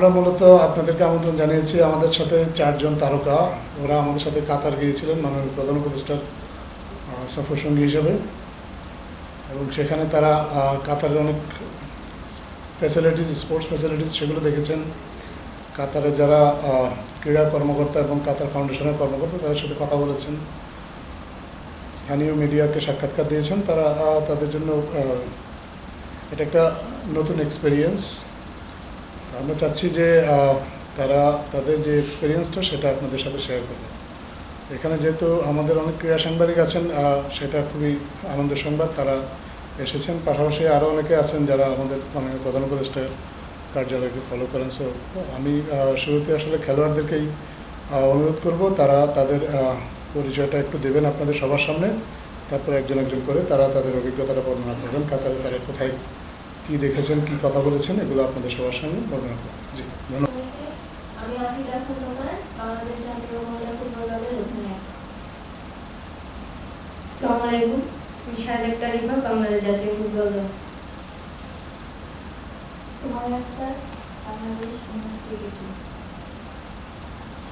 আমরা মূলত আপনাদেরকে আমন্ত্রণ জানিয়েছি। আমাদের সাথে 4 জন তারকা, ওরা আমাদের সাথে কাতার গিয়েছিলেন মাননীয় প্রধান উপদেষ্টার সফর সঙ্গী হিসেবে, এবং সেখানে তারা কাতারের অনেক ফ্যাসিলিটিস, স্পোর্টস ফ্যাসিলিটিস সেগুলো দেখেছেন। কাতারে যারা ক্রীড়া কর্মকর্তা এবং কাতার ফাউন্ডেশনের কর্মকর্তা তাদের সাথে কথা বলেছেন, স্থানীয় মিডিয়াকে সাক্ষাৎকার দিয়েছেন। তারা তাদের জন্য এটা একটা নতুন এক্সপেরিয়েন্স। আমরা চাচ্ছি যে তারা তাদের যে এক্সপিরিয়েন্সটা সেটা আপনাদের সাথে শেয়ার করবে। এখানে যেহেতু আমাদের অনেক ক্রীড়া সাংবাদিক আছেন, সেটা খুবই আনন্দের সংবাদ, তারা এসেছেন। পাশাপাশি আরও অনেকে আছেন যারা আমাদের মানে প্রধান উপদেষ্টার কার্যালয়কে ফলো করেন। সো আমি শুরুতে আসলে খেলোয়াড়দেরকেই অনুরোধ করব তারা তাদের পরিচয়টা একটু দেবেন আপনাদের সবার সামনে, তারপর একজন একজন করে তারা তাদের অভিজ্ঞতাটা বর্ণনা করবেন। কাতারে তারা কোথায় কী দেখেছেন, কী কথা বলেছেন, এগুলো আপনাদের সবার সামনে বর্ণনা করবেন। জি, ধন্যবাদ। আমি আফিদা খন্দকার, বাংলাদেশ জাতীয় মহিলা ফুটবল দলের অধিনায়ক। আসসালামু আলাইকুম, আমি শাহাদাত তারিফা, বাংলাদেশ জাতীয় ফুটবল দল। Sumaiya Akter, Bangladesh women's cricket team.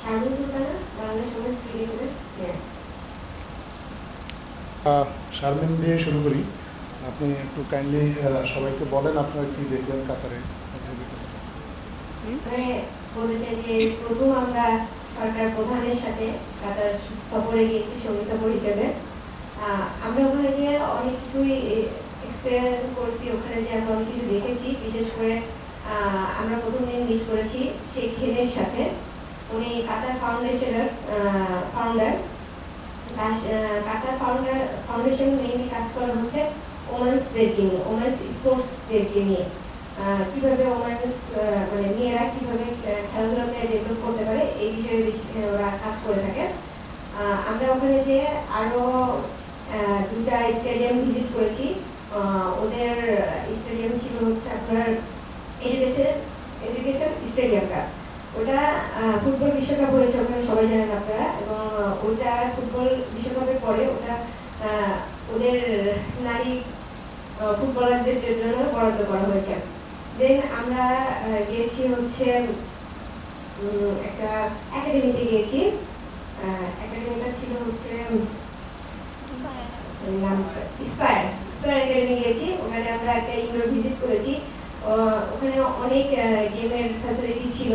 Sharmin Sultana, Bangladesh women's ক্রিকেটের প্লেয়ার। শারমিন দিয়ে শুরু করি। আপনি একটু কাইন্ডলি সবাইকে বলেন আপনারা কি দেখলেন কাতারে। বলতে চাই যে প্রথম আমরা সরকার প্রধানের সাথে কাতার সফরে গিয়েছি সঙ্গী সফর হিসেবে। আমরা ওখানে গিয়ে অনেক কিছুই এক্সপেরিয়েন্স করেছি, ওখানে যে আমরা অনেক কিছু দেখেছি। বিশেষ করে আমরা প্রথম দিন মিট করেছি শেখ হেনের সাথে। উনি কাতার ফাউন্ডেশনের ফাউন্ডার। কাতার ফাউন্ডেশন মেইনলি কাজ করা হচ্ছে ওমেন্সদেরকে নিয়ে, ওমেন্স স্পোর্টসদেরকে নিয়ে, কিভাবে ওমেন্স মানে মেয়েরা কিভাবে খেলাধুলাতে ডেভেলপ করতে পারে এই বিষয়ে ওরা কাজ করে থাকে। আমরা ওখানে যে আরো 2টা স্টেডিয়াম ভিজিট করেছি। ওদের স্টেডিয়াম ছিল হচ্ছে আপনার এডুকেশন স্টেডিয়ামটা। ওটা ফুটবল বিশ্বকাপ হয়েছে ওখানে, সবাই জানেন আপনারা, এবং ওটা ফুটবল বিশ্বকাপের পরে ওটা ওদের নারী ফুটবলারদের জন্য বরাদ্দ করা হয়েছে। দেন আমরা গিয়েছি হচ্ছে একটা একাডেমিতে গিয়েছি। একাডেমিটা ছিল হচ্ছে ইন্সপায়ার একাডেমি গিয়েছি। ওখানে আমরা একটা ইনডোর ভিজিট করেছি। ওখানে অনেক গেমের ফ্যাসিলিটি ছিল,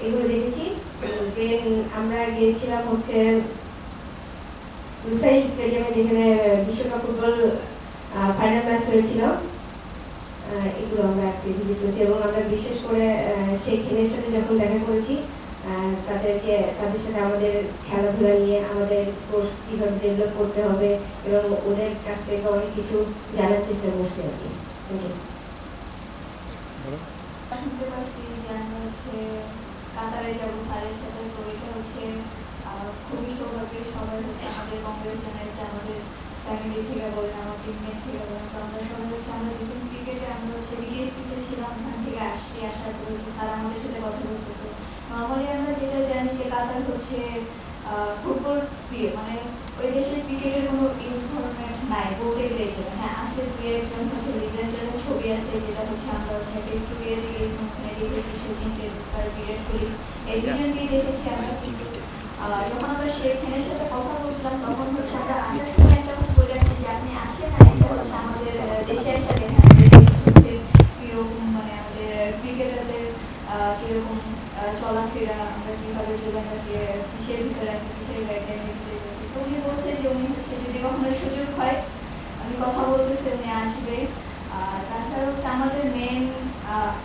এগুলো দেখেছি। দেন আমরা গিয়েছিলাম হচ্ছে লুসাইল স্টেডিয়ামে, যেখানে বিশ্বকাপ ফুটবল ফাইনাল ম্যাচ হয়েছিল। এগুলো আমরা আজকে ভিজিট করেছি, এবং আমরা বিশেষ করে শেখ হেনের সাথে যখন দেখা করেছি, তাদের সাথে আমাদের খেলাধুলা নিয়ে, আমাদের স্পোর্টস কীভাবে ডেভেলপ করতে হবে এবং ওদের কাছ থেকে অনেক কিছু জানার চেষ্টা করছি আর কি। শুনতে পারছি যে আমরা হচ্ছে কাতারে যাবো স্যারের সাথে, তো এটা হচ্ছে খুবই সৌভাগ্যের। সবাই হচ্ছে আমাদের কংগ্রেশন এসে, আমাদের ফ্যামিলি থেকে বলেন, আমার টিমমেট থেকে বলেন, তো আমরা সবাই হচ্ছে আমরা যখন ক্রিকেটে আমরা হচ্ছে বিএসপিতে ছিলাম, ওখান থেকে আসার পর হচ্ছে স্যার আমাদের সাথে কথা বলতে। তো নর্মালি আমরা যেটা জানি যে কাতার হচ্ছে ফুটবল প্রিয়, মানে ওই দেশের ক্রিকেটের কোনো ইনফরমেন্ট নাই বলতে গেলে। হ্যাঁ আছে, 2-1 হচ্ছে লিজেন্ডের ছবি আছে, যেটা হচ্ছে আমরা হচ্ছে একটা স্টুডিওতে গিয়েছিলাম, ওখানে দেখেছি সচিন টেন্ডুলকার, বিরাট কোহলি, এই দুজনকেই দেখেছি আমরা। কিন্তু যখন আমরা শেখ হেনের সাথে কথা বলছিলাম, তখন হচ্ছে আমরা আসার সময় একটা কথা বলে আসছি যে আপনি আসেন না, এসে হচ্ছে আমাদের দেশে আসা দেখেন হচ্ছে কিরকম, মানে আমাদের ক্রিকেটারদের কিরকম চলাফেরা, আমরা কিভাবে চলে, আমরা কিসের ভিতরে আছি, কিসের ব্যাকগ্রাউন্ডের ভিতরে আছি। তো উনি বলছে যে উনি হচ্ছে যদি কখনো সুযোগ হয়, আমি কথা বলতেছি, উনি আসবে। তাছাড়া হচ্ছে আমাদের মেন,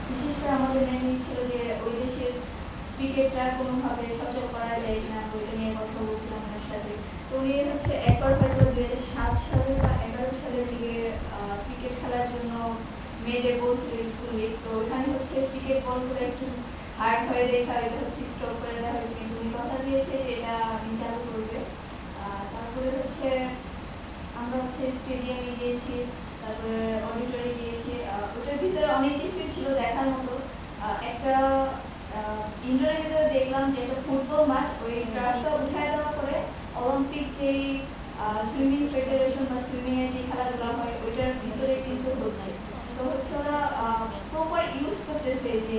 বিশেষ করে আমাদের মেন ছিল যে ওই দেশের ক্রিকেটটা কোনোভাবে সচল করা যায় কিনা, ওইটা নিয়ে কথা বলছিলাম ওনার সাথে। তো উনি হচ্ছে একবার হয়তো 2007 সালে বা 2011 সালের দিকে ক্রিকেট খেলার জন্য মেয়েদের বলছিল স্কুল লিগ, তো ওখানে হচ্ছে ক্রিকেট বলগুলো একটু হার্ড হয়ে দেখা, এটা হচ্ছে স্টপ করে দেওয়া হয়েছে, কিন্তু উনি কথা দিয়েছে যে এটা উনি চালু করবে। তারপরে হচ্ছে আমরা হচ্ছে স্টেডিয়ামে গিয়েছি, তারপরে অডিটরি গিয়েছি। ওটার ভিতরে অনেক কিছুই ছিল দেখার মতো। একটা ইন্ডোরের ভিতরে দেখলাম যে একটা ফুটবল মাঠ, ওই ট্রাকটা উঠায় দেওয়া করে অলিম্পিক যেই সুইমিং ফেডারেশন বা সুইমিং এর যে খেলাধুলা হয় ওইটার ভিতরে কিন্তু হচ্ছে। তো হচ্ছে ওরা প্রপার ইউজ করতেছে, যে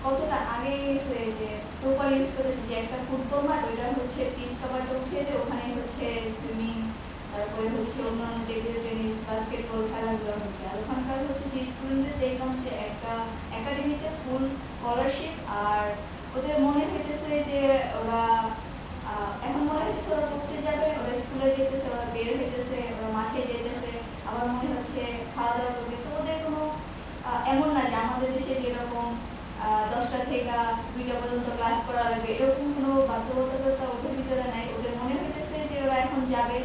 কতটা আগে গেছে, যে প্রপার ইউজ করতেছে, যে একটা ফুটবল মাঠ ওইটা হচ্ছে পিচ কাভারটা উঠিয়ে দিয়ে ওখানে হচ্ছে সুইমিং, তারপরে হচ্ছে অন্যান্য টেবিল টেনিস, বাস্কেটবল খেলাধুলা হচ্ছে। আর ওখানকার হচ্ছে যে স্টুডেন্টদের দেখলাম যে একটা একাডেমিতে ফুল স্কলারশিপ, আর ওদের মনে হইতেছে যে ওরা এখন মনে হচ্ছে ওরা পড়তে যাবে, ওরা স্কুলে যেতেছে, ওরা বের হইতেছে, ওরা মাঠে যেতেছে, আবার মনে হচ্ছে খাওয়া দাওয়া করবে। তো ওদের কোনো এমন না যে আমাদের দেশে যেরকম 10টা থেকে 2টা পর্যন্ত ক্লাস করা লাগবে, এরকম কোনো বাধ্যবাধকতা ওদের ভিতরে নাই। ওদের মনে হইতেছে যে ওরা এখন যাবে,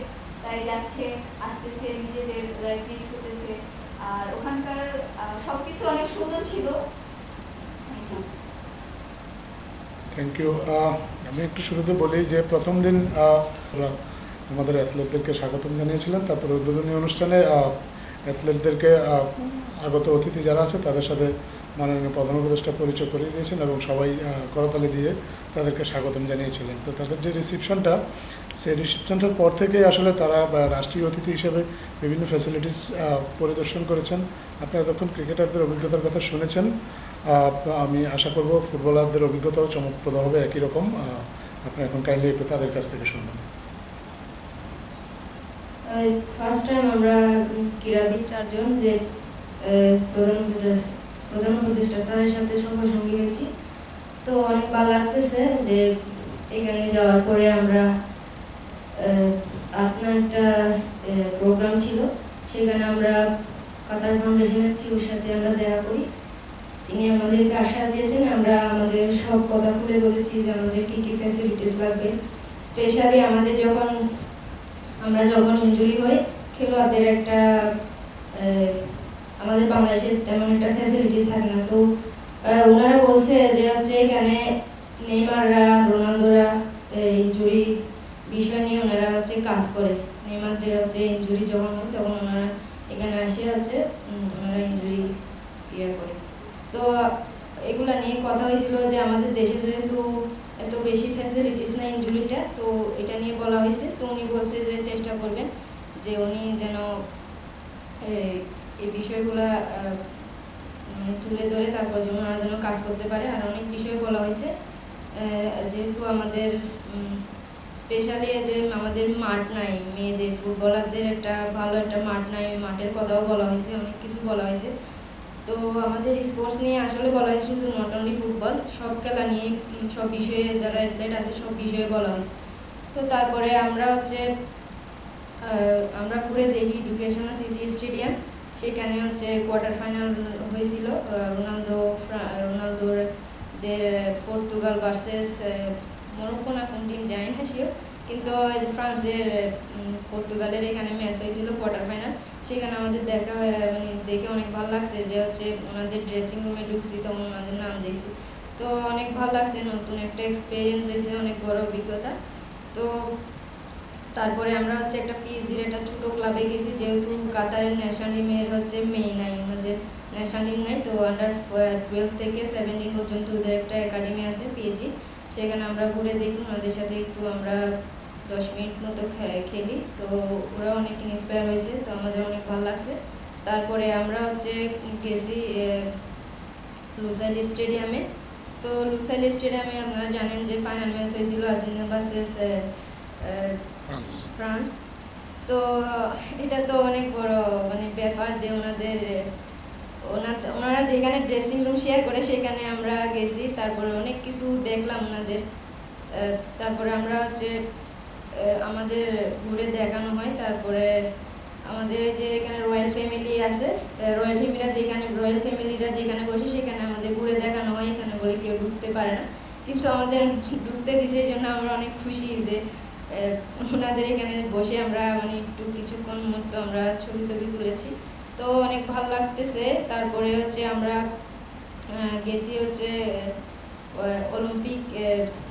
তাই যাচ্ছে, আসতেছে, নিজেদের ট্রিট করতেছে। আর ওখানকার সবকিছু অনেক সুন্দর ছিল। Thank you. আমি একটু শুরুতে বলি যে প্রথম দিন ওরা আমাদের অ্যাথলেটদেরকে স্বাগতম জানিয়েছিলেন, তারপরে উদ্বোধনী অনুষ্ঠানে অ্যাথলেটদেরকে আগত অতিথি যারা আছে তাদের সাথে মাননীয় প্রধান উপদেষ্টা পরিচয় করিয়ে দিয়েছেন এবং সবাই করতালি দিয়ে তাদেরকে স্বাগতম জানিয়েছিলেন। তো তাদের যে রিসিপশনটা, সেই রিসিপশনটার পর থেকেই আসলে তারা রাষ্ট্রীয় অতিথি হিসেবে বিভিন্ন ফ্যাসিলিটিস পরিদর্শন করেছেন। আপনারা এতক্ষণ ক্রিকেটারদের অভিজ্ঞতার কথা শুনেছেন, আমি আশা করব ফুটবলারদের অভিজ্ঞতাও চমকপ্রদ হবে একই রকম। আপনি এখন কাইন্ডলি একটু তাদের কাছ থেকে শুনবেন। ফার্স্ট টাইম আমরা ক্রীড়াবিদ 4 জন যে প্রধান উপদেষ্টা স্যারের সাথে সঙ্গী হয়েছি, তো অনেক ভালো লাগতেছে যে এখানে যাওয়ার পরে আমরা আপনার একটা প্রোগ্রাম ছিল, সেখানে আমরা কাতার ফাউন্ডেশনের সিওর সাথে আমরা দেখা করি। তিনি আমাদেরকে আশ্বাস দিয়েছেন, আমরা আমাদের সব কথা খুলে বলেছি যে আমাদের কী কী ফ্যাসিলিটিস লাগবে। স্পেশালি আমাদের আমরা যখন ইনজুরি হয়, খেলোয়াড়দের একটা আমাদের বাংলাদেশে তেমন একটা ফ্যাসিলিটিস থাকে না, তো ওনারা বলছে যে হচ্ছে এখানে নেইমাররা, রোনালদোরা ইনজুরি বিষয় নিয়ে ওনারা হচ্ছে কাজ করে। নেইমারদের হচ্ছে ইনজুরি যখন হয় তখন ওনারা এখানে আসে হচ্ছে ওনারা ইনজুরি করে। তো এগুলা নিয়ে কথা হয়েছিল যে আমাদের দেশে যেহেতু এত বেশি ফ্যাসিলিটিস না ইনজুরিটা, তো এটা নিয়ে বলা হয়েছে। তো উনি বলছে যে চেষ্টা করবেন যে উনি যেন এই বিষয়গুলা তুলে ধরে তারপর যেন ওনারা যেন কাজ করতে পারে। আর অনেক বিষয় বলা হয়েছে, যেহেতু আমাদের স্পেশালি যে আমাদের মাঠ নাই, মেয়েদের ফুটবলারদের একটা ভালো একটা মাঠ নাই, মাঠের কথাও বলা হয়েছে, অনেক কিছু বলা হয়েছে। তো আমাদের স্পোর্টস নিয়ে আসলে বলা হয়েছে শুধু নট অনলি ফুটবল, সব খেলা নিয়ে সব বিষয়ে যারা অ্যাথলেট আছে সব বিষয়ে বলা হয়েছে। তো তারপরে আমরা ঘুরে দেখি এডুকেশনাল সিটি স্টেডিয়াম, সেখানে হচ্ছে কোয়ার্টার ফাইনাল হয়েছিল রোনালদোর পর্তুগাল ভার্সেস মরক্কো না কোন টিম জানি না শিওর, কিন্তু ফ্রান্সের পর্তুগালের এখানে ম্যাচ হয়েছিল কোয়ার্টার ফাইনাল। সেখানে আমাদের দেখে অনেক ভালো লাগছে যে হচ্ছে ওনাদের ড্রেসিং রুমে ঢুকছি তখন ওনাদের নাম দেখছি, তো অনেক ভালো লাগছে, নতুন একটা এক্সপিরিয়েন্স হয়েছে, অনেক বড় অভিজ্ঞতা। তো তারপরে আমরা হচ্ছে একটা পিএইচডির একটা ছোটো ক্লাবে গেছি, যেহেতু কাতারের ন্যাশনাল টিমের হচ্ছে মেয়ে নাই, ওনাদের ন্যাশনাল টিম নাই, তো আন্ডার 12 থেকে 17 পর্যন্ত ওদের একটা একাডেমি আছে পিএইচডি, সেখানে আমরা ঘুরে দেখি, ওনাদের সাথে একটু আমরা 10 মিনিট মতো খেলি, তো ওরা অনেক ইন্সপায়ার হয়েছে, তো আমাদের অনেক ভালো লাগছে। তারপরে আমরা হচ্ছে গেছি লুসাইল স্টেডিয়ামে। তো লুসাইল স্টেডিয়ামে আপনারা জানেন যে ফাইনাল ম্যাচ হয়েছিল আর্জেন্টিনা ভার্সেস ফ্রান্স। তো এটা তো অনেক বড় ব্যাপার যে ওনারা যেখানে ড্রেসিং রুম শেয়ার করে সেখানে আমরা গেছি, তারপরে অনেক কিছু দেখলাম ওনাদের। তারপরে আমরা হচ্ছে আমাদের ঘুরে দেখানো হয়। তারপরে আমাদের যে এখানে রয়্যাল ফ্যামিলি আছে, রয়্যাল ফ্যামিলিরা যেখানে বসে সেখানে আমাদের ঘুরে দেখানো হয়। এখানে বলে কেউ ঢুকতে পারে না, কিন্তু আমাদের ঢুকতে দিছে, এই জন্য আমরা অনেক খুশি যে ওনাদের এখানে বসে আমরা একটু কিছুক্ষণ মতো আমরা ছবি তুলেছি, তো অনেক ভালো লাগতেছে। তারপরে হচ্ছে আমরা গেছি হচ্ছে অলিম্পিক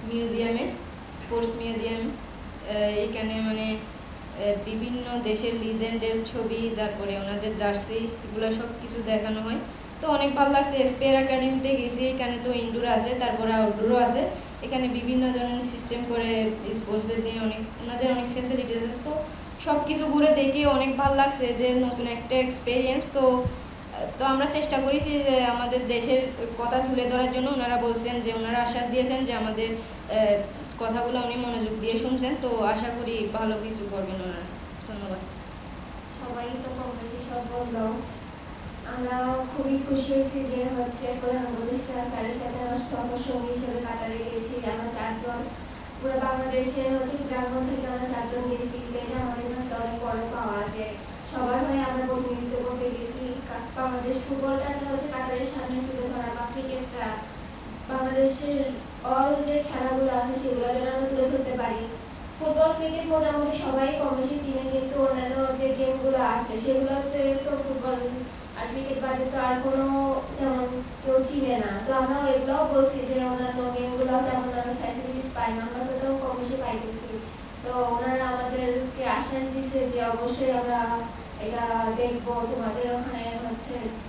মিউজিয়ামে, স্পোর্টস মিউজিয়াম। এখানে বিভিন্ন দেশের লিজেন্ডের ছবি, তারপরে ওনাদের জার্সি, এগুলো সব কিছু দেখানো হয়, তো অনেক ভালো লাগছে। স্পেয়ার একাডেমিতে গেছি, এখানে তো ইনডোর আছে, তারপরে আউটডোরও আছে। এখানে বিভিন্ন ধরনের সিস্টেম করে স্পোর্টসের দিয়ে ওনাদের অনেক ফ্যাসিলিটিস আছে, তো সব কিছু ঘুরে দেখে অনেক ভালো লাগছে যে নতুন একটা এক্সপিরিয়েন্স। তো তো আমরা চেষ্টা করেছি যে আমাদের দেশের কথা তুলে ধরার জন্য। ওনারা বলছেন যে ওনারা আশ্বাস দিয়েছেন যে আমাদের কথাগুলো উনি মনোযোগ দিয়ে শুনছেন, তো আশা করি ভালো কিছু করবেন ওনারা। ধন্যবাদ। সবাই তো কম বেশি সব বললো। আমরা খুবই খুশি হয়েছি যে প্রধান উপদেষ্টা স্যারের সাথে আমার সহসঙ্গী হিসেবে কাতারে গেছি। আমরা 4 জন পুরো বাংলাদেশের প্রাঙ্গণ থেকে আমরা 4 জন গেছি। এটা আমাদের কাছে অনেক বড় পাওয়া যে সবার হয়ে আমরা প্রতিনিধিত্ব করতে গেছি। বাংলাদেশ ফুটবলটাকে কাতারের সামনে তুলে ধরা বা ক্রিকেটটা বাংলাদেশের অল যে খেলাগুলো আছে সেগুলো যেন আমরা তুলে ধরতে পারি। ফুটবল ক্রিকেট মোটামুটি সবাই কম বেশি চিনে, কিন্তু অন্যান্য যে গেমগুলো আছে সেগুলোতে তো ফুটবল আর ক্রিকেট বাদে তো আর কোনো তেমন কেউ চিনে না। তো আমরা এগুলোও বলছি যে অন্যান্য গেমগুলো তেমন আমরা ফ্যাসিলিটিস পাই না, আমরা তো কম বেশি পাইতেছি। তো ওনারা আমাদেরকে আশ্বাস দিচ্ছে যে অবশ্যই আমরা এটা দেখবো, তোমাদের ওখানে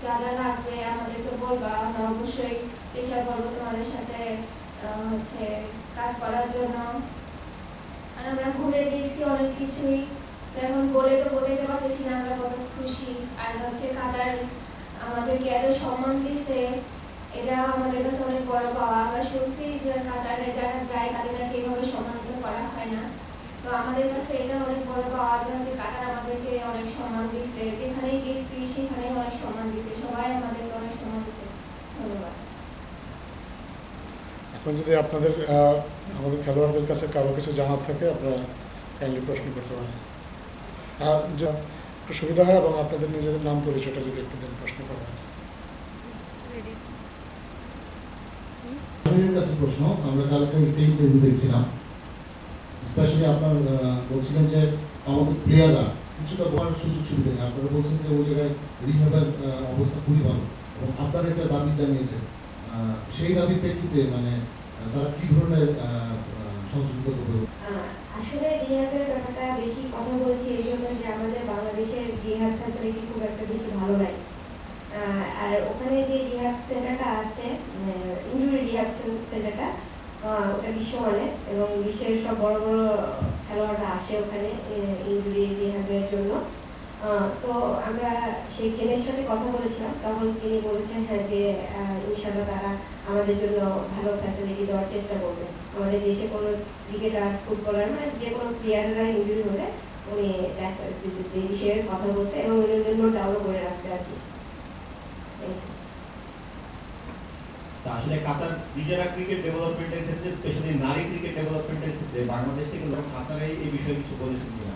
যা যা লাগবে আমাদেরকে বলবা, আমরা অবশ্যই চেষ্টা করবো তোমাদের সাথে কাজ করার জন্য। আর আমরা ঘুরে গেছি অনেক কিছুই, এখন বলে তো বোঝাতে পারতেছি না আমরা কত খুশি। আর কাতার আমাদেরকে এত সম্মান দিচ্ছে, এটা আমাদের কাছে অনেক বড় পাওয়া। আমরা শুনছি যে কাতারে যারা যায় তাদের নাকি এইভাবে সম্মানিত করা হয় না। তো আমাদের কাছে এটা অনেক বড় পাওয়া যে কাতার আমাদেরকে অনেক সম্মান দিচ্ছে, যেখানেই গেছি সেখানেই অনেক সম্মান দিচ্ছে, সবাই আমাদেরকে অনেক সম্মান দিচ্ছে। ধন্যবাদ। এখন যদি আপনাদের আমাদের খেলোয়াড়দের কাছে কারো কিছু জানার থাকে আপনারা কাইন্ডলি প্রশ্ন করতে পারেন। একটু সুবিধা হয় এবং আপনাদের নিজেদের নাম পরিচয়টা যদি একটু দেন প্রশ্ন করবেন। কাছে প্রশ্ন, আমরা কালকে ইন্টারভিউ দেখছিলাম, স্পেশালি আপনার বলছিলেন যে আমাদের প্লেয়াররা কিছুটা বলার সুযোগ সুবিধা নেই। আপনারা বলছেন যে ওই জায়গায় রিহাবের অবস্থা খুবই ভালো এবং আপনারা একটা দাবি জানিয়েছেন, সেই দাবির প্রেক্ষিতে মানে তারা কি ধরনের সহযোগিতা করবে? আসলে রিহাবের ব্যাপারটা বেশি কথা বলছি এই জন্য যে আমাদের বাংলাদেশের রিহাব ফ্যাসিলিটি খুব একটা বেশি ভালো নাই। আর ওখানে যে রিহাব সেন্টারটা আছে, ইনজুরি রিহাব সেন্টারটা, ওটা বিশ্বমানের এবং বিশ্বের সব বড় বড় খেলোয়াড়রা আসে ওখানে ইনজুরি রিহাবের জন্য। তো আমরা সেই ট্রেনের সাথে কথা বলেছিলাম, তখন তিনি বলেছেন হ্যাঁ যে ইনশাল্লাহ তারা আমাদের জন্য ভালো ফ্যাসিলিটি দেওয়ার চেষ্টা করবে। আমাদের দেশে কোনো ক্রিকেটার ফুটবলার মানে যে কোনো প্লেয়াররা ইনজুরি হলে উনি এই বিষয়ে কথা বলতে এবং উনি জন্য ডাউনলোড করে রাখতে আর কি। আসলে কাতার নিজেরা ক্রিকেট ডেভেলপমেন্টের ক্ষেত্রে, স্পেশালি নারী ক্রিকেট ডেভেলপমেন্টের ক্ষেত্রে বাংলাদেশ থেকে কাতারে এই বিষয়ে কিছু বলেছেন কিনা?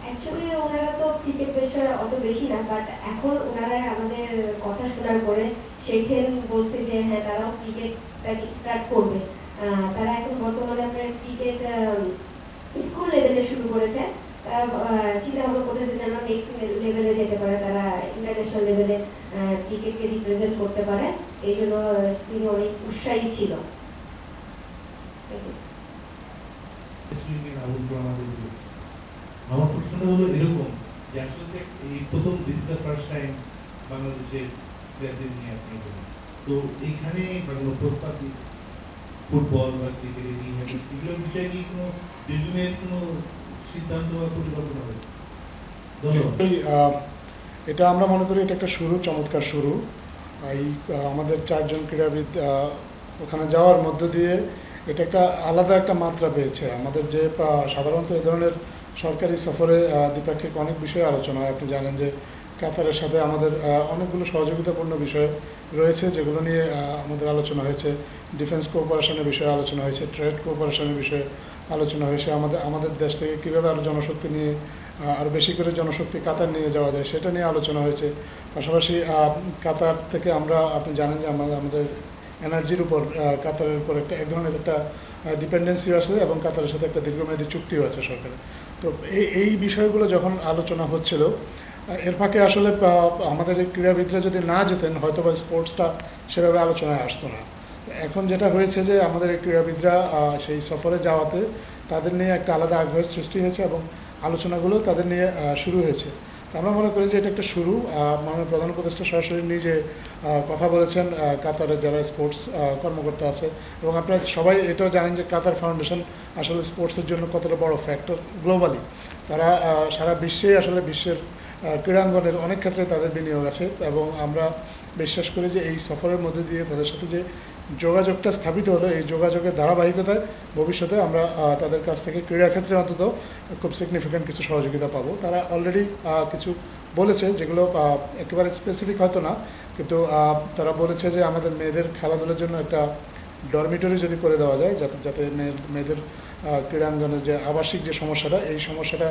অ্যাকচুয়ালি ওনারা তো ক্রিকেট বিষয়ে অত বেশি না, বাট এখন ওনারা আমাদের কথা শোনার পরে সেইখান বলছে যে হ্যাঁ তারাও ক্রিকেটটাকে স্টার্ট করবে। তারা এখন বর্তমানে আপনার ক্রিকেট স্কুল লেভেলে শুরু করেছে। তারা চিন্তা ভাবনা করতেছে যে আমরা নেক্সট লেভেলে যেতে পারে, তারা ইন্টারন্যাশনাল লেভেলে ক্রিকেটকে রিপ্রেজেন্ট করতে পারে। এই জন্য তিনি অনেক উৎসাহী ছিল। আমার প্রশ্নটা হলো এরকম যে আসলে এই প্রথম দিনটা ফার্স্ট টাইম বাংলাদেশের প্লেয়ারদের নিয়ে আপনি বলেন, তো এইখানে প্রস্তাব ফুটবল বা ক্রিকেট এগুলোর বিষয়ে কি কোনো রিজনের কোনো সিদ্ধান্ত বা পরিকল্পনা হবে? এটা আমরা মনে করি এটা একটা শুরু, চমৎকার শুরু। এই আমাদের 4 জন ক্রীড়াবিদ ওখানে যাওয়ার মধ্য দিয়ে এটা একটা আলাদা একটা মাত্রা পেয়েছে। আমাদের যে সাধারণত এই ধরনের সরকারি সফরে দ্বিপাক্ষিক অনেক বিষয়ে আলোচনা হয়। আপনি জানেন যে কাতারের সাথে আমাদের অনেকগুলো সহযোগিতাপূর্ণ বিষয় রয়েছে যেগুলো নিয়ে আমাদের আলোচনা হয়েছে। ডিফেন্স কোঅপারেশনের বিষয়ে আলোচনা হয়েছে, ট্রেড কোঅপারেশনের বিষয়ে আলোচনা হয়েছে। আমাদের দেশ থেকে কীভাবে আরও জনশক্তি নিয়ে আরও বেশি করে জনশক্তি কাতার নিয়ে যাওয়া যায় সেটা নিয়ে আলোচনা হয়েছে। পাশাপাশি কাতার থেকে আপনি জানেন যে আমাদের এনার্জির উপর কাতারের উপর এক ধরনের একটা ডিপেন্ডেন্সি আছে এবং কাতারের সাথে একটা দীর্ঘমেয়াদী চুক্তিও আছে সরকারের। তো এই বিষয়গুলো যখন আলোচনা হচ্ছিল এর ফাঁকে আসলে আমাদের এই ক্রীড়াবিদরা যদি না যেতেন হয়তো বা স্পোর্টসটা সেভাবে আলোচনায় আসতো না। এখন যেটা হয়েছে যে আমাদের এই ক্রীড়াবিদরা সেই সফরে যাওয়াতে তাদের নিয়ে একটা আলাদা আগ্রহের সৃষ্টি হয়েছে এবং আলোচনাগুলো তাদের নিয়ে শুরু হয়েছে। তো আমরা মনে করি যে এটা একটা শুরু। মাননীয় প্রধান উপদেষ্টা সরাসরি নিজে কথা বলেছেন কাতারের যারা স্পোর্টস কর্মকর্তা আছে, এবং আপনারা সবাই এটাও জানেন যে কাতার ফাউন্ডেশন আসলে স্পোর্টসের জন্য কতটা বড় ফ্যাক্টর গ্লোবালি। তারা সারা বিশ্বেই আসলে বিশ্বের ক্রীড়াঙ্গনের অনেক ক্ষেত্রে তাদের বিনিয়োগ আছে, এবং আমরা বিশ্বাস করি যে এই সফরের মধ্যে দিয়ে তাদের সাথে যে যোগাযোগটা স্থাপিত হলো, এই যোগাযোগের ধারাবাহিকতায় ভবিষ্যতে আমরা তাদের কাছ থেকে ক্রীড়াক্ষেত্রে অন্তত খুব সিগনিফিক্যান্ট কিছু সহযোগিতা পাবো। তারা অলরেডি কিছু বলেছে, যেগুলো একেবারে স্পেসিফিক হয়তো না, কিন্তু তারা বলেছে যে আমাদের মেয়েদের খেলাধুলার জন্য একটা ডরমিটরি যদি করে দেওয়া যায়, যাতে মেয়েদের ক্রীড়াঙ্গনের যে আবাসিক যে সমস্যাটা, এই সমস্যাটা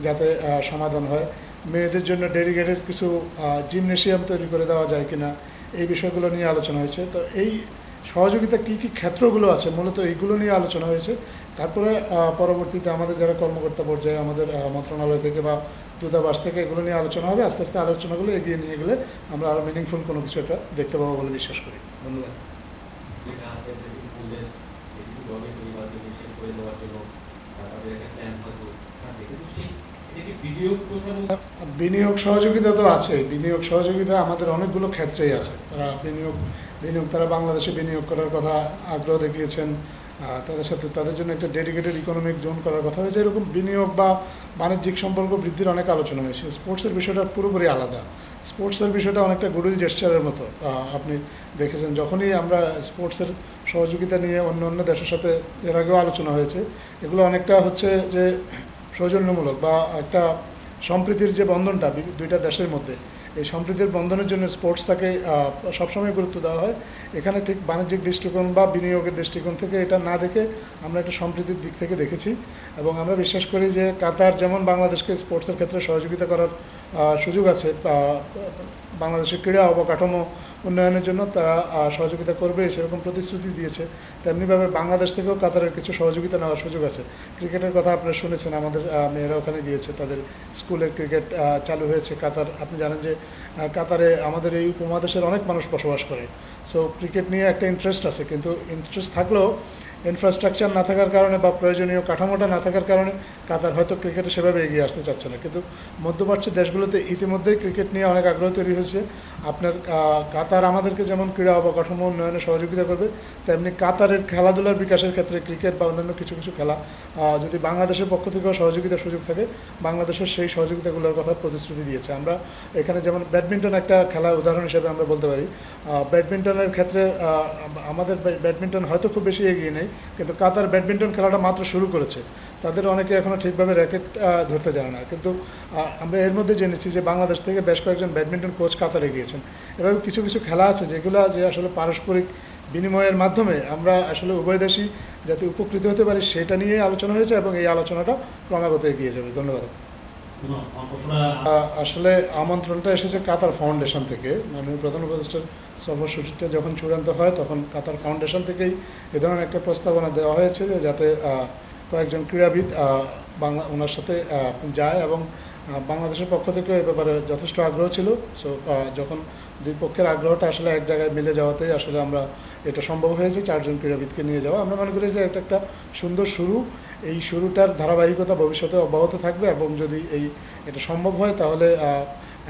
যাতে সমাধান হয়। মেয়েদের জন্য ডেডিকেটেড কিছু জিমনেশিয়াম তৈরি করে দেওয়া যায় কিনা, এই বিষয়গুলো নিয়ে আলোচনা হয়েছে। তো এই সহযোগিতা কী কী ক্ষেত্রগুলো আছে, মূলত এইগুলো নিয়ে আলোচনা হয়েছে। তারপরে পরবর্তীতে আমাদের যারা কর্মকর্তা পর্যায়ে আমাদের মন্ত্রণালয় থেকে বা দূতাবাস থেকে এগুলো নিয়ে আলোচনা হবে। আস্তে আস্তে আলোচনাগুলো এগিয়ে নিয়ে গেলে আমরা আরও মিনিংফুল কোনো কিছু একটা দেখতে পাবো বলে বিশ্বাস করি। ধন্যবাদ। বিনিয়োগ সহযোগিতা তো আছে। বিনিয়োগ সহযোগিতা আমাদের অনেকগুলো ক্ষেত্রেই আছে। তারা তারা বাংলাদেশে বিনিয়োগ করার কথা আগ্রহ দেখিয়েছেন। তাদের সাথে তাদের জন্য একটা ডেডিকেটেড ইকোনমিক জোন করার কথা হয়েছে। এরকম বিনিয়োগ বা বাণিজ্যিক সম্পর্ক বৃদ্ধির অনেক আলোচনা হয়েছে। স্পোর্টসের বিষয়টা পুরোপুরি আলাদা। স্পোর্টসের বিষয়টা অনেকটা গুডউইল জেস্চারের মতো। আপনি দেখেছেন যখনই আমরা স্পোর্টসের সহযোগিতা নিয়ে অন্য দেশের সাথে এর আগেও আলোচনা হয়েছে, এগুলো অনেকটা হচ্ছে যে সৌজন্যমূলক বা একটা সম্প্রীতির যে বন্ধনটা দুইটা দেশের মধ্যে, এই সম্প্রীতির বন্ধনের জন্য স্পোর্টসটাকে সবসময় গুরুত্ব দেওয়া হয়। এখানে ঠিক বাণিজ্যিক দৃষ্টিকোণ বা বিনিয়োগের দৃষ্টিকোণ থেকে এটা না দেখে আমরা একটা সম্প্রীতির দিক থেকে দেখেছি, এবং আমরা বিশ্বাস করি যে কাতার যেমন বাংলাদেশকে স্পোর্টসের ক্ষেত্রে সহযোগিতা করার সুযোগ আছে, বাংলাদেশের ক্রীড়া অবকাঠামো উন্নয়নের জন্য তারা সহযোগিতা করবে সেরকম প্রতিশ্রুতি দিয়েছে। তেমনিভাবে বাংলাদেশ থেকেও কাতারের কিছু সহযোগিতা নেওয়ার সুযোগ আছে। ক্রিকেটের কথা আপনারা শুনেছেন, আমাদের মেয়েরা ওখানে গিয়েছে, তাদের স্কুলের ক্রিকেট চালু হয়েছে। কাতার, আপনি জানেন যে কাতারে আমাদের এই উপমহাদেশের অনেক মানুষ বসবাস করে। সো ক্রিকেট নিয়ে একটা ইন্টারেস্ট আছে, কিন্তু ইন্টারেস্ট থাকলেও ইনফ্রাস্ট্রাকচার না থাকার কারণে বা প্রয়োজনীয় কাঠামোটা না থাকার কারণে কাতার হয়তো ক্রিকেটে সেভাবে এগিয়ে আসতে চাচ্ছে না। কিন্তু মধ্যপ্রাচ্যের দেশগুলোতে ইতিমধ্যেই ক্রিকেট নিয়ে অনেক আগ্রহ তৈরি হয়েছে। আপনার কাতার আমাদেরকে যেমন ক্রীড়া অবকাঠামো উন্নয়নে সহযোগিতা করবে, তেমনি কাতারের খেলাধুলার বিকাশের ক্ষেত্রে ক্রিকেট বা অন্যান্য কিছু খেলা যদি বাংলাদেশের পক্ষ থেকেও সহযোগিতার সুযোগ থাকে, বাংলাদেশের সেই সহযোগিতাগুলোর কথা প্রতিশ্রুতি দিয়েছে। আমরা এখানে যেমন ব্যাডমিন্টন একটা খেলা উদাহরণ হিসেবে আমরা বলতে পারি। ব্যাডমিন্টনের ক্ষেত্রে আমাদের ব্যাডমিন্টন হয়তো খুব বেশি এগিয়ে নেই, কিন্তু কাতার ব্যাডমিন্টন খেলাটা মাত্র শুরু করেছে। তাদের অনেকে এখনও ঠিকভাবে র্যাকেট ধরতে জানে না, কিন্তু আমরা এর মধ্যে জেনেছি যে বাংলাদেশ থেকে বেশ কয়েকজন ব্যাডমিন্টন কোচ কাতারে গিয়েছেন। এভাবে কিছু খেলা আছে যেগুলো যে আসলে পারস্পরিক বিনিময়ের মাধ্যমে আমরা আসলে উভয় দেশই যাতে উপকৃত হতে পারি সেটা নিয়ে আলোচনা হয়েছে, এবং এই আলোচনাটা ক্রমাগত এগিয়ে যাবে। ধন্যবাদ। আসলে আমন্ত্রণটা এসেছে কাতার ফাউন্ডেশন থেকে। মাননীয় প্রধান উপদেষ্টার সফরসূচিটা যখন চূড়ান্ত হয়, তখন কাতার ফাউন্ডেশন থেকেই এ ধরনের একটা প্রস্তাবনা দেওয়া হয়েছে যাতে কয়েকজন ক্রীড়াবিদ ওনার সাথে যায়, এবং বাংলাদেশের পক্ষ থেকে এ ব্যাপারে যথেষ্ট আগ্রহ ছিল। সো যখন দুই পক্ষের আগ্রহটা আসলে এক জায়গায় মিলে যাওয়াতেই আসলে আমরা এটা সম্ভব হয়েছে 4 জন ক্রীড়াবিদকে নিয়ে যাওয়া। আমরা মনে করি যে এটা একটা সুন্দর শুরু। এই শুরুটার ধারাবাহিকতা ভবিষ্যতে অব্যাহত থাকবে, এবং যদি এটা সম্ভব হয় তাহলে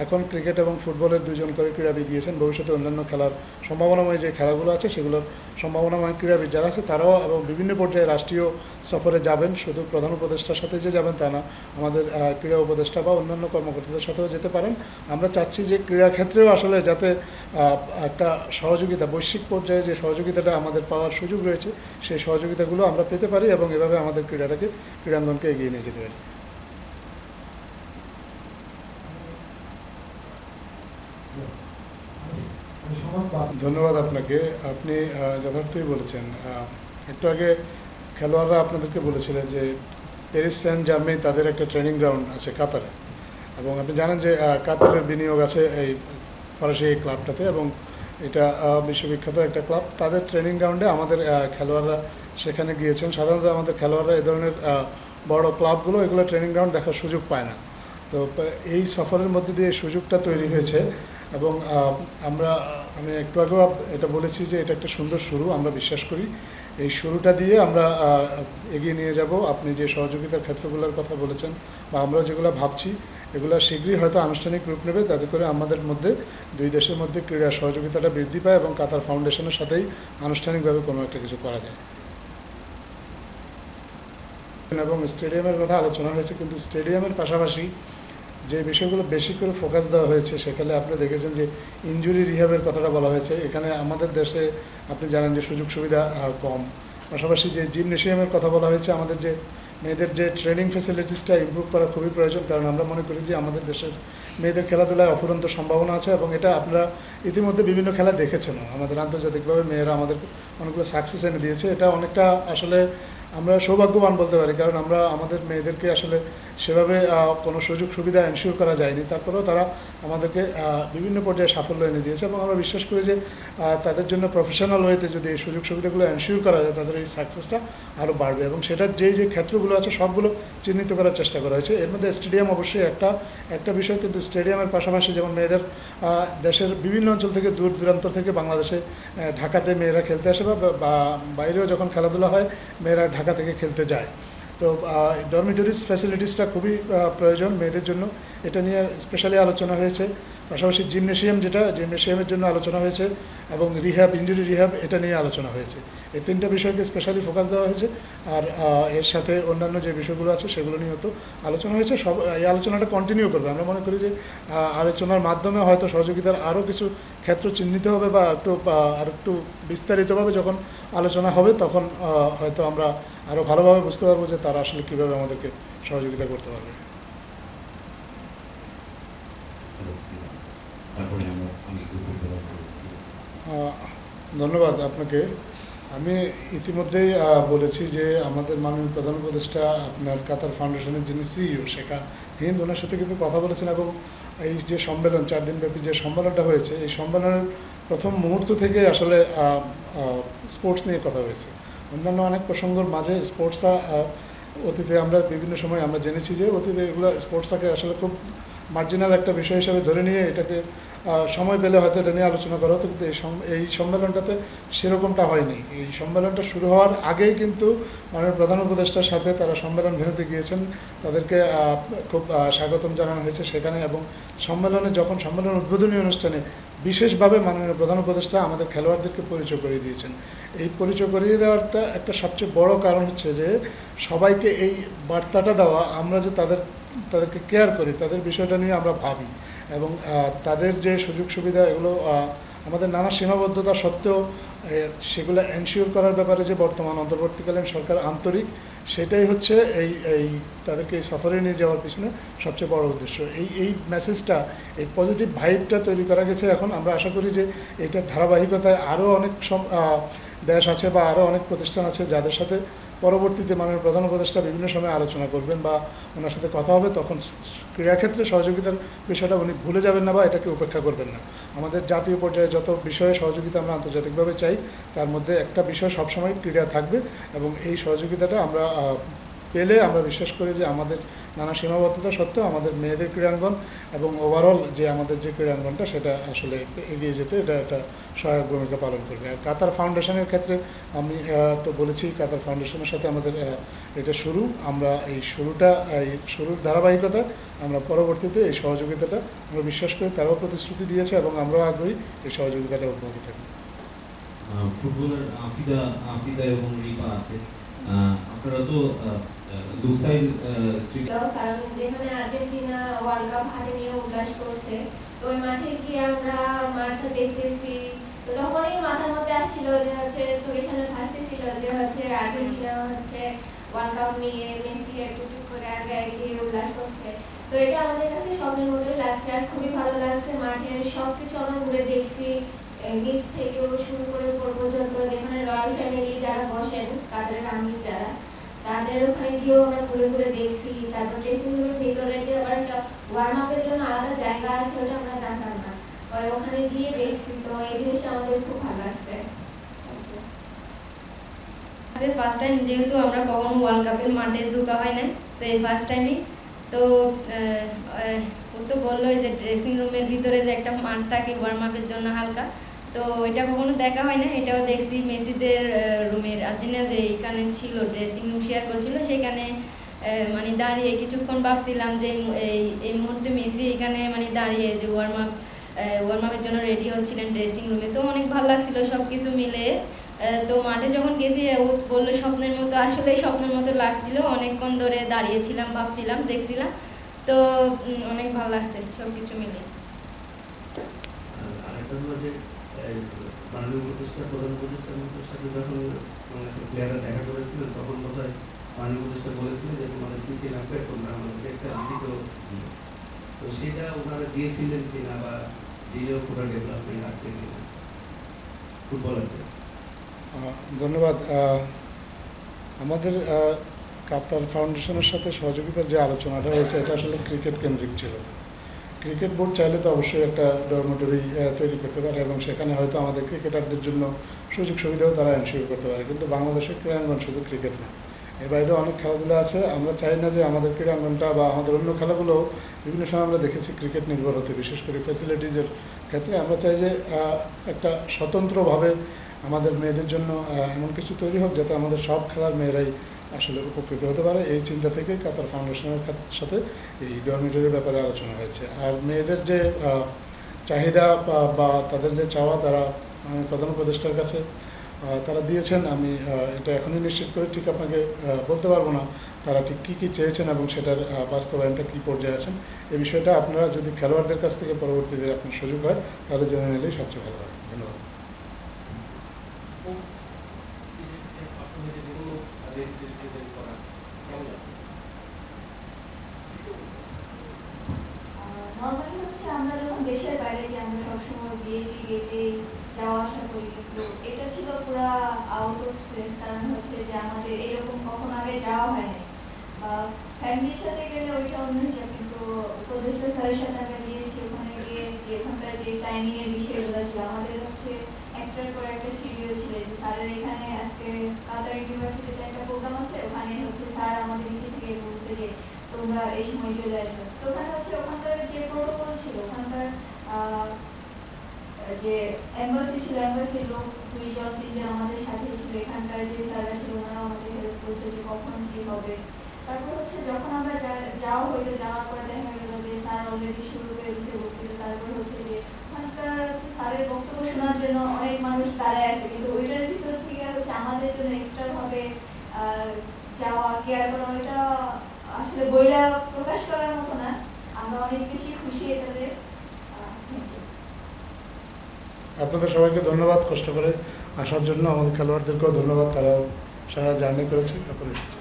এখন ক্রিকেট এবং ফুটবলের 2 জন করে ক্রীড়াবিদ গিয়েছেন। ভবিষ্যতে অন্যান্য খেলার সম্ভাবনাময় যে খেলাগুলো আছে সেগুলোর সম্ভাবনাময় ক্রীড়াবিদ যারা আছে তারাও এবং বিভিন্ন পর্যায়ে রাষ্ট্রীয় সফরে যাবেন। শুধু প্রধান উপদেষ্টার সাথে যে যাবেন তা না, আমাদের ক্রীড়া উপদেষ্টা বা অন্যান্য কর্মকর্তাদের সাথেও যেতে পারেন। আমরা চাচ্ছি যে ক্রীড়া ক্ষেত্রেও আসলে যাতে একটা সহযোগিতা, বৈশ্বিক পর্যায়ে যে সহযোগিতাটা আমাদের পাওয়ার সুযোগ রয়েছে, সেই সহযোগিতাগুলো আমরা পেতে পারি, এবং এভাবে আমাদের ক্রীড়াঙ্গনকে এগিয়ে নিয়ে যেতে পারি। ধন্যবাদ আপনাকে। আপনি যথার্থই বলেছেন। একটু আগে খেলোয়াড়রা আপনাদেরকে বলেছিলেন যে প্যারিস সেন্ট জার্মেই তাদের একটা ট্রেনিং গ্রাউন্ড আছে কাতারে, এবং আপনি জানেন যে কাতারের বিনিয়োগ আছে এই ফরাসি এই ক্লাবটাতে, এবং এটা বিশ্ববিখ্যাত একটা ক্লাব। তাদের ট্রেনিং গ্রাউন্ডে আমাদের খেলোয়াড়রা সেখানে গিয়েছেন। সাধারণত আমাদের খেলোয়াড়রা এই ধরনের বড় ক্লাবগুলো এগুলো ট্রেনিং গ্রাউন্ড দেখার সুযোগ পায় না। তো এই সফরের মধ্যে দিয়ে এই সুযোগটা তৈরি হয়েছে, এবং আমি একটু আগেও এটা বলেছি যে এটা একটা সুন্দর শুরু। আমরা বিশ্বাস করি এই শুরুটা দিয়ে আমরা এগিয়ে নিয়ে যাব। আপনি যে সহযোগিতার ক্ষেত্রগুলোর কথা বলেছেন বা আমরা যেগুলো ভাবছি, এগুলো শীঘ্রই হয়তো আনুষ্ঠানিক রূপ নেবে, যাতে করে আমাদের মধ্যে দুই দেশের মধ্যে ক্রীড়া সহযোগিতাটা বৃদ্ধি পায় এবং কাতার ফাউন্ডেশনের সাথেই আনুষ্ঠানিকভাবে কোনো একটা কিছু করা যায়। এবং স্টেডিয়ামের কথা আলোচনা হয়েছে, কিন্তু স্টেডিয়ামের পাশাপাশি যে বিষয়গুলো বেশি করে ফোকাস দেওয়া হয়েছে সেখানে আপনি দেখেছেন যে ইনজুরি রিহ্যাবের কথাটা বলা হয়েছে। এখানে আমাদের দেশে আপনি জানেন যে সুযোগ সুবিধা কম, পাশাপাশি যে জিমনেশিয়ামের কথা বলা হয়েছে, আমাদের যে মেয়েদের যে ট্রেনিং ফেসিলিটিসটা ইমপ্রুভ করা খুবই প্রয়োজন, কারণ আমরা মনে করি যে আমাদের দেশের মেয়েদের খেলাধুলায় অফুরন্ত সম্ভাবনা আছে এবং এটা আপনারা ইতিমধ্যে বিভিন্ন খেলা দেখেছেন। আমাদের আন্তর্জাতিকভাবে মেয়েরা আমাদের অনেকগুলো সাকসেস এনে দিয়েছে। এটা অনেকটা আসলে আমরা সৌভাগ্যবান বলতে পারি, কারণ আমরা আমাদের মেয়েদেরকে আসলে সেভাবে কোনো সুযোগ সুবিধা এনশিওর করা যায়নি, তারপরেও তারা আমাদেরকে বিভিন্ন পর্যায়ে সাফল্য এনে দিয়েছে এবং আমরা বিশ্বাস করি যে তাদের জন্য প্রফেশনাল ওয়েতে যদি এই সুযোগ সুবিধাগুলো এনশিওর করা যায় তাদের এই সাকসেসটা আরও বাড়বে এবং সেটার যে ক্ষেত্রগুলো আছে সবগুলো চিহ্নিত করার চেষ্টা করা হয়েছে। এর মধ্যে স্টেডিয়াম অবশ্যই একটা বিষয়, কিন্তু স্টেডিয়ামের পাশাপাশি যেমন মেয়েদের দেশের বিভিন্ন অঞ্চল থেকে দূর দূরান্ত থেকে বাংলাদেশে ঢাকাতে মেয়েরা খেলতে আসে বা বাইরেও যখন খেলাধুলা হয় মেয়েরা ঢাকা থেকে খেলতে যায়। তো ডরমিটরিজ ফ্যাসিলিটিসটা খুবই প্রয়োজন মেয়েদের জন্য, এটা নিয়ে স্পেশালি আলোচনা হয়েছে। পাশাপাশি জিমনেশিয়ামের জন্য আলোচনা হয়েছে এবং ইনজুরি রিহ্যাব এটা নিয়ে আলোচনা হয়েছে। এই তিনটা বিষয়কে স্পেশালি ফোকাস দেওয়া হয়েছে। আর এর সাথে অন্যান্য যে বিষয়গুলো আছে সেগুলো নিয়ে তো আলোচনা হয়েছে। এই আলোচনাটা কন্টিনিউ করবে। আমরা মনে করি যে আলোচনার মাধ্যমে হয়তো সহযোগিতার আরও কিছু ক্ষেত্র চিহ্নিত হবে বা একটু বিস্তারিতভাবে যখন আলোচনা হবে তখন হয়তো আমরা আরও ভালোভাবে বুঝতে পারবো যে তারা আসলে কীভাবে আমাদেরকে সহযোগিতা করতে পারবে। ধন্যবাদ আপনাকে। আমি ইতিমধ্যেই বলেছি যে আমাদের মাননীয় প্রধান উপদেষ্টা আপনার কাতার ফাউন্ডেশনের যিনি সিইও শেখা হিন্দ, ওনার সাথে কিন্তু কথা বলেছেন এবং এই যে সম্মেলন 4 দিনব্যাপী যে সম্মেলনটা হয়েছে এই সম্মেলনের প্রথম মুহূর্ত থেকে আসলে স্পোর্টস নিয়ে কথা হয়েছে। অন্যান্য অনেক প্রসঙ্গের মাঝে স্পোর্টসটা অতীতে আমরা বিভিন্ন সময় আমরা জেনেছি যে অতীতে এগুলো স্পোর্টসটাকে আসলে খুব মার্জিনাল একটা বিষয় হিসাবে ধরে নিয়ে এটাকে সময় পেলে হয়তো এটা নিয়ে আলোচনা করা হতো, কিন্তু এই সম্মেলনটাতে সেরকমটা হয়নি। এই সম্মেলনটা শুরু হওয়ার আগেই কিন্তু মাননীয় প্রধান উপদেষ্টার সাথে তারা সম্মেলন ভেন্যুতে গিয়েছেন, তাদেরকে খুব স্বাগতম জানানো হয়েছে সেখানে। এবং যখন সম্মেলন উদ্বোধনী অনুষ্ঠানে বিশেষভাবে মাননীয় প্রধান উপদেষ্টা আমাদের খেলোয়াড়দেরকে পরিচয় করিয়ে দিয়েছেন। এই পরিচয় করিয়ে দেওয়ারটা একটা সবচেয়ে বড় কারণ হচ্ছে যে সবাইকে এই বার্তাটা দেওয়া আমরা যে তাদেরকে কেয়ার করি, তাদের বিষয়টা নিয়ে আমরা ভাবি এবং তাদের যে সুযোগ সুবিধা এগুলো আমাদের নানা সীমাবদ্ধতা সত্ত্বেও সেগুলো এনশিওর করার ব্যাপারে যে বর্তমান অন্তর্বর্তীকালীন সরকার আন্তরিক, সেটাই হচ্ছে এই তাদেরকে এই সফরে নিয়ে যাওয়ার পিছনে সবচেয়ে বড় উদ্দেশ্য। এই মেসেজটা, এই পজিটিভ ভাইবটা তৈরি করা গেছে। এখন আমরা আশা করি যে এইটার ধারাবাহিকতায় আরও অনেক দেশ আছে বা আরও অনেক প্রতিষ্ঠান আছে যাদের সাথে পরবর্তীতে মাননীয় প্রধান উপদেষ্টা বিভিন্ন সময় আলোচনা করবেন বা ওনার সাথে কথা হবে, তখন ক্রীড়াক্ষেত্রে সহযোগিতার বিষয়টা উনি ভুলে যাবেন না বা এটাকে উপেক্ষা করবেন না। আমাদের জাতীয় পর্যায়ে যত বিষয়ে সহযোগিতা আমরা আন্তর্জাতিকভাবে চাই তার মধ্যে একটা বিষয় সবসময় ক্রীড়া থাকবে এবং এই সহযোগিতাটা আমরা পেলে আমরা বিশ্বাস করি যে আমাদের নানা সীমাবদ্ধতা সত্ত্বেও আমাদের মেয়েদের ক্রীড়াঙ্গন এবং ওভারঅল যে আমাদের যে ক্রীড়াঙ্গনটা সেটা আসলে এগিয়ে যেতে এটা একটা সহায়ক ভূমিকা পালন করবে। আর কাতার ফাউন্ডেশনের ক্ষেত্রে আমি তো বলেছি কাতার ফাউন্ডেশনের সাথে আমাদের এটা শুরু। আমরা এই শুরুর ধারাবাহিকতা আমরা পরবর্তীতে এই সহযোগিতাটা আমরা বিশ্বাস করি তারাও প্রতিশ্রুতি দিয়েছে এবং আমরাও আগ্রহী এই সহযোগিতাটা অব্যাহত থাকবে। ফুটবলার আফিদা এবং রিপা আছে, আপনারা তো কারণ যেখানে আর্জেন্টিনা ওয়ার্ল্ড কাপ হাতে নিয়ে উল্লাস করছে, তো ওই মাঠে গিয়ে আমরা মাঠটা দেখতেছি, তো তখনই মাথার মধ্যে আসছিল যে চোখের সামনে ভাসতেছিল যে আর্জেন্টিনা ওয়ার্ল্ড কাপ নিয়ে মেসি একটু করে আগে গিয়ে উল্লাস করছে। তো এটা আমাদের কাছে স্বপ্নের মতোই লাগছে আর খুবই ভালো লাগছে। মাঠের সবকিছু আমরা ঘুরে দেখছি, নিচ থেকেও শুরু করে উপর পর্যন্ত, যেখানে রয়্যাল ফ্যামিলি যারা বসেন কাতারের আমির যারা, তাদের ওখানে গিয়েও আমরা ঘুরে ঘুরে দেখছি। তারপর ড্রেসিং রুমের ভিতরে যে আবার একটা ওয়ার্ম আপের জন্য আলাদা জায়গা আছে, ওটা আমরা জানতাম না, পরে ওখানে গিয়ে দেখছি। তো এই জিনিসটা আমাদের খুব ভালো লাগছে। ফার্স্ট টাইম যেহেতু আমরা কখনো ওয়ার্ল্ড কাপের মাঠে ঢোকা হয় না, তো এই ফার্স্ট টাইমই তো ও তো বললো যে ড্রেসিং রুমের ভিতরে যে একটা মাঠ থাকে ওয়ার্ম আপের জন্য হালকা, তো এটা কখনো দেখা হয় না। এটাও দেখছি মেসিদের রুমের আর্জেন্টিনা যে এখানে ছিল ড্রেসিং রুম শেয়ার করছিল, সেখানে মানে দাঁড়িয়ে কিছুক্ষণ ভাবছিলাম যে এই মুহূর্তে মেসি এখানে মানে দাঁড়িয়ে যে ওয়ার্ম আপের জন্য রেডি হচ্ছিলেন ড্রেসিং রুমে, তো অনেক ভালো লাগছিল সব কিছু মিলে। তো মাঠে যখন গেছি ও বললো স্বপ্নের মতো, আসলে স্বপ্নের মতো লাগছিল, অনেকক্ষণ ধরে দাঁড়িয়েছিলাম, ভাবছিলাম, দেখছিলাম, তো অনেক ভালো লাগছে সব কিছু মিলে। আরেকটা হলো যে মাননীয় উপদেষ্টা প্রধান উপদেষ্টার সাথে যখন প্লেয়াররা দেখা করেছিলেন তখন বোধহয় মাননীয় উপদেষ্টা বলেছিলেন যে তোমাদের পিছিয়ে রাখবে, তোমরা আমাদেরকে একটা লিখিত দিও। তো সেটা ওনারা দিয়েছিলেন কিনা বা দিয়েও পুরো ডেভেলপমেন্ট আসছে কিনা ফুটবলারদের? ধন্যবাদ। আমাদের কাতার ফাউন্ডেশনের সাথে সহযোগিতার যে আলোচনাটা হয়েছে এটা আসলে ক্রিকেট কেন্দ্রিক ছিল। ক্রিকেট বোর্ড চাইলে তো অবশ্যই একটা ডরমেটরি তৈরি করতে পারে এবং সেখানে হয়তো আমাদের ক্রিকেটারদের জন্য সুযোগ সুবিধাও তারা এনশিওর করতে পারে, কিন্তু বাংলাদেশের ক্রীড়াঙ্গন শুধু ক্রিকেট না, এর বাইরেও অনেক খেলাধুলা আছে। আমরা চাই না যে আমাদের ক্রীড়াঙ্গনটা বা আমাদের অন্য খেলাগুলো বিভিন্ন সময় আমরা দেখেছি ক্রিকেট নির্ভর হতে, বিশেষ করে ফ্যাসিলিটিজের ক্ষেত্রে। আমরা চাই যে একটা স্বতন্ত্রভাবে আমাদের মেয়েদের জন্য এমন কিছু তৈরি হোক যাতে আমাদের সব খেলার মেয়েরাই আসলে উপকৃত হতে পারে। এই চিন্তা থেকে কাতার ফাউন্ডেশনের সাথে এই ডরমিটরির ব্যাপারে আলোচনা হয়েছে। আর মেয়েদের যে চাহিদা বা তাদের যে চাওয়া তারা প্রধান উপদেষ্টার কাছে তারা দিয়েছেন। আমি এটা এখনই নিশ্চিত করে ঠিক আপনাকে বলতে পারবো না তারা ঠিক কী কী চেয়েছেন এবং সেটার বাস্তবায়নটা কী পর্যায়ে আছেন। এই বিষয়টা আপনারা যদি খেলোয়াড়দের কাছ থেকে পরবর্তীতে আপনার সুযোগ হয় তাহলে জেনে নিলেই সবচেয়ে ভালো হবে। ধন্যবাদ। নর্মালি হচ্ছে আমরা যখন দেশের বাইরে যাই আমরা সবসময় বিএপি গেটে যাওয়া আসা করি, কিন্তু এটা ছিল পুরা আউট অফ সেন্স, কারণ হচ্ছে যে আমাদের এরকম কখনো আগে যাওয়া হয়নি। বা ফ্যামিলির সাথে গেলে ওইটা অন্য হিসাব, কিন্তু উপদেষ্টা স্যারের সাথে আমরা গিয়েছি, ওখানে গিয়ে যে ওখানকার যে টাইমিংয়ের বিষয়গুলো ছিল আমাদের হচ্ছে একটার পর একটা শিডিউল ছিল যে স্যারের এখানে আজকে কাতার ইউনিভার্সিটিতে একটা প্রোগ্রাম আছে, ওখানে হচ্ছে স্যার আমাদের নিচে থেকে বলছে যে তোমরা এই সময় চলে আসবে। তো ওখানে হচ্ছে ওখানকার যে প্রোটোকল ছিল, ওখানকার যে এম্বাসি ছিল, এম্বাসির লোক 2-3 জন আমাদের সাথে ছিল, এখানকার যে স্যাররা ছিল ওনারা আমাদের হেল্প করছে যে কখন কি হবে। তারপর হচ্ছে যখন আমরা যাওয়া হইতো, যাওয়ার পরে দেখা গেল যে স্যার অলরেডি শুরু করে দিচ্ছে বক্তৃতা। তারপর হচ্ছে যে ওখানকার হচ্ছে স্যারের বক্তব্য শোনার জন্য অনেক মানুষ দাঁড়ায় আছে, কিন্তু ওইটার ভিতর থেকে হচ্ছে আমাদের জন্য এক্সট্রা ভাবে যাওয়া কেয়ার করা, ওইটা আসলে বইটা প্রকাশ করার মতো না। আমরা অনেক বেশি খুশি এটাতে। আপনাদের সবাইকে ধন্যবাদ কষ্ট করে আসার জন্য। আমাদের খেলোয়াড়দেরকেও ধন্যবাদ, তারা সারা জার্নি করেছে, তারপরে এসেছে।